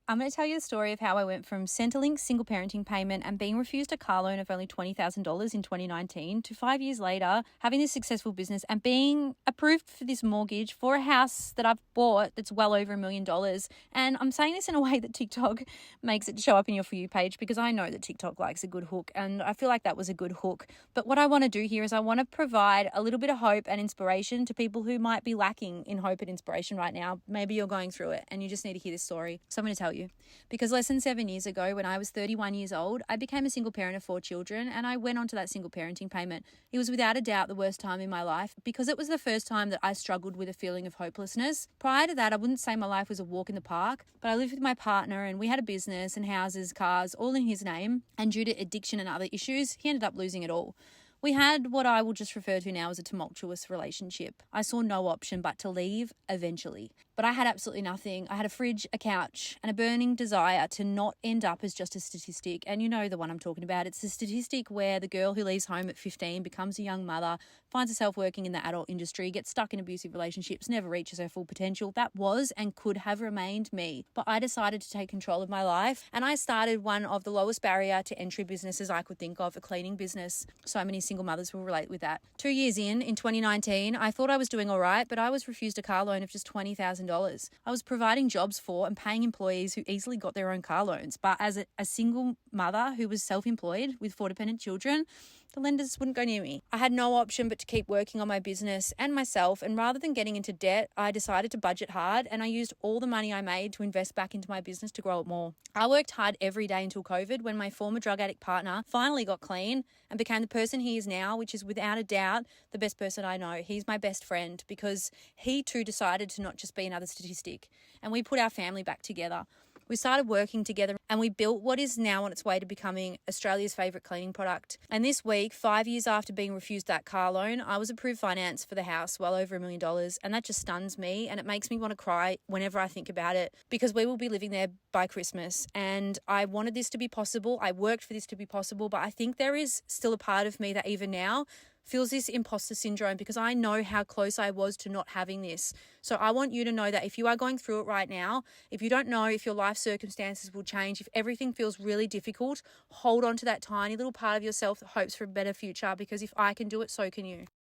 I'm going to tell you the story of how I went from Centrelink single parenting payment and being refused a car loan of only $20,000 in 2019 to 5 years later having this successful business and being approved for this mortgage for a house that I've bought that's well over $1 million. And I'm saying this in a way that TikTok makes it show up in your For You page because I know that TikTok likes a good hook and I feel like that was a good hook. But what I want to do here is I want to provide a little bit of hope and inspiration to people who might be lacking in hope and inspiration right now. Maybe you're going through it and you just need to hear this story. So I'm going to tell you. Because less than 7 years ago, when I was 31 years old, I became a single parent of 4 children and I went onto that single parenting payment. It was without a doubt the worst time in my life because it was the first time that I struggled with a feeling of hopelessness. Prior to that, I wouldn't say my life was a walk in the park, but I lived with my partner and we had a business and houses, cars, all in his name. And due to addiction and other issues, he ended up losing it all. We had what I will just refer to now as a tumultuous relationship. I saw no option but to leave eventually. But I had absolutely nothing. I had a fridge, a couch, and a burning desire to not end up as just a statistic. And you know the one I'm talking about. It's a statistic where the girl who leaves home at 15, becomes a young mother, finds herself working in the adult industry, gets stuck in abusive relationships, never reaches her full potential. That was and could have remained me. But I decided to take control of my life and I started one of the lowest barrier to entry businesses I could think of, a cleaning business. So many single mothers will relate with that. 2 years in 2019, I thought I was doing all right, but I was refused a car loan of just $20,000. I was providing jobs for and paying employees who easily got their own car loans. But as a single mother who was self-employed with 4 dependent children, the lenders wouldn't go near me. I had no option but to keep working on my business and myself. And rather than getting into debt, I decided to budget hard and I used all the money I made to invest back into my business to grow it more. I worked hard every day until COVID when my former drug addict partner finally got clean and became the person he is now, which is without a doubt the best person I know. He's my best friend because he too decided to not just be another statistic. And we put our family back together. We started working together and we built what is now on its way to becoming Australia's favourite cleaning product. And this week, 5 years after being refused that car loan, I was approved finance for the house, well over $1 million. And that just stuns me and it makes me want to cry whenever I think about it because we will be living there by Christmas. And I wanted this to be possible. I worked for this to be possible, but I think there is still a part of me that even now feels this imposter syndrome because I know how close I was to not having this. So I want you to know that if you are going through it right now, if you don't know if your life circumstances will change, if everything feels really difficult, hold on to that tiny little part of yourself that hopes for a better future because if I can do it, so can you.